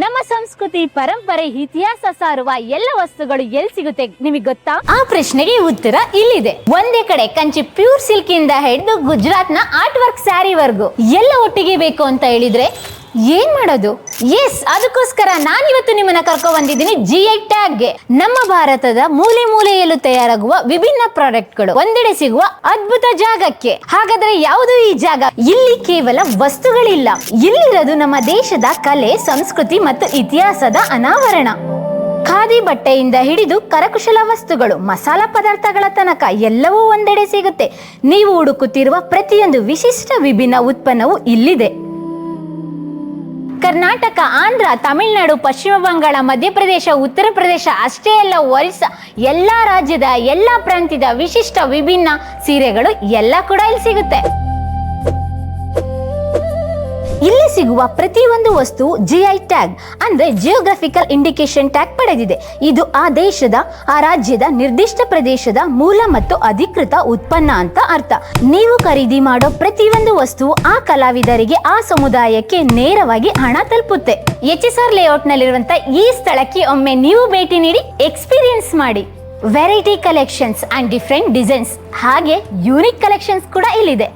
ನಮ್ಮ ಸಂಸ್ಕೃತಿ ಪರಂಪರೆ ಇತಿಹಾಸ ಸಾರುವ ಎಲ್ಲ ವಸ್ತುಗಳು ಎಲ್ಲಿ ಸಿಗುತ್ತೆ ನಿಮಗೆ ಗೊತ್ತಾ? ಆ ಪ್ರಶ್ನೆಗೆ ಉತ್ತರ ಇಲ್ಲಿದೆ. ಒಂದೇ ಕಡೆ ಕಂಚಿ ಪ್ಯೂರ್ ಸಿಲ್ಕ್ ಇಂದ ಹಿಡಿದು ಗುಜರಾತ್ ನ ಆರ್ಟ್ ವರ್ಕ್ ಸ್ಯಾರಿ ವರ್ಗು ಎಲ್ಲ ಒಟ್ಟಿಗೆ ಬೇಕು ಅಂತ ಹೇಳಿದ್ರೆ ಏನ್ ಮಾಡೋದು? ಎಸ್, ಅದಕ್ಕೋಸ್ಕರ ನಾನಿವತ್ತು ನಿಮ್ಮನ್ನ ಕರ್ಕೊ ಬಂದಿದ್ದೀನಿ GI ಟ್ಯಾಗ್ಗೆ. ನಮ್ಮ ಭಾರತದ ಮೂಲೆ ಮೂಲೆಯಲ್ಲೂ ತಯಾರಾಗುವ ವಿಭಿನ್ನ ಪ್ರಾಡಕ್ಟ್ಗಳು ಒಂದೆಡೆ ಸಿಗುವ ಅದ್ಭುತ ಜಾಗಕ್ಕೆ. ಹಾಗಾದ್ರೆ ಯಾವುದು ಈ ಜಾಗ? ಇಲ್ಲಿ ಕೇವಲ ವಸ್ತುಗಳಿಲ್ಲ, ಇಲ್ಲಿರೋದು ನಮ್ಮ ದೇಶದ ಕಲೆ, ಸಂಸ್ಕೃತಿ ಮತ್ತು ಇತಿಹಾಸದ ಅನಾವರಣ. ಖಾದಿ ಬಟ್ಟೆಯಿಂದ ಹಿಡಿದು ಕರಕುಶಲ ವಸ್ತುಗಳು, ಮಸಾಲಾ ಪದಾರ್ಥಗಳ ತನಕ ಎಲ್ಲವೂ ಒಂದೆಡೆ ಸಿಗುತ್ತೆ. ನೀವು ಹುಡುಕುತ್ತಿರುವ ಪ್ರತಿಯೊಂದು ವಿಶಿಷ್ಟ ವಿಭಿನ್ನ ಉತ್ಪನ್ನವು ಇಲ್ಲಿದೆ. ಕರ್ನಾಟಕ, ಆಂಧ್ರ, ತಮಿಳುನಾಡು, ಪಶ್ಚಿಮ ಬಂಗಾಳ, ಮಧ್ಯಪ್ರದೇಶ, ಉತ್ತರ ಪ್ರದೇಶ ಅಷ್ಟೇ ಅಲ್ಲ, ಒರಿಸ್ಸಾ, ಎಲ್ಲ ರಾಜ್ಯದ ಎಲ್ಲ ಪ್ರಾಂತ್ಯದ ವಿಶಿಷ್ಟ ವಿಭಿನ್ನ ಸೀರೆಗಳು ಎಲ್ಲ ಕೂಡ ಇಲ್ಲಿ ಸಿಗುತ್ತೆ. ಇಲ್ಲಿ ಸಿಗುವ ಪ್ರತಿಯೊಂದು ವಸ್ತು GI ಟ್ಯಾಗ್ ಅಂದ್ರೆ ಜಿಯೋಗ್ರಫಿಕಲ್ ಇಂಡಿಕೇಶನ್ ಟ್ಯಾಗ್ ಪಡೆದಿದೆ. ಇದು ಆ ದೇಶದ, ಆ ರಾಜ್ಯದ ನಿರ್ದಿಷ್ಟ ಪ್ರದೇಶದ ಮೂಲ ಮತ್ತು ಅಧಿಕೃತ ಉತ್ಪನ್ನ ಅಂತ ಅರ್ಥ. ನೀವು ಖರೀದಿ ಮಾಡೋ ಪ್ರತಿಯೊಂದು ವಸ್ತು ಆ ಕಲಾವಿದರಿಗೆ, ಆ ಸಮುದಾಯಕ್ಕೆ ನೇರವಾಗಿ ಹಣ ತಲುಪುತ್ತೆ. HSR ಲೇಔಟ್ ನಲ್ಲಿರುವಂತ ಈ ಸ್ಥಳಕ್ಕೆ ಒಮ್ಮೆ ನೀವು ಭೇಟಿ ನೀಡಿ ಎಕ್ಸ್ಪೀರಿಯನ್ಸ್ ಮಾಡಿ. Variety collections and different designs ಹಾಗೆ ಯೂನಿಕ್ ಕಲೆಕ್ಷನ್ಸ್ ಕೂಡ ಇಲ್ಲಿದೆ.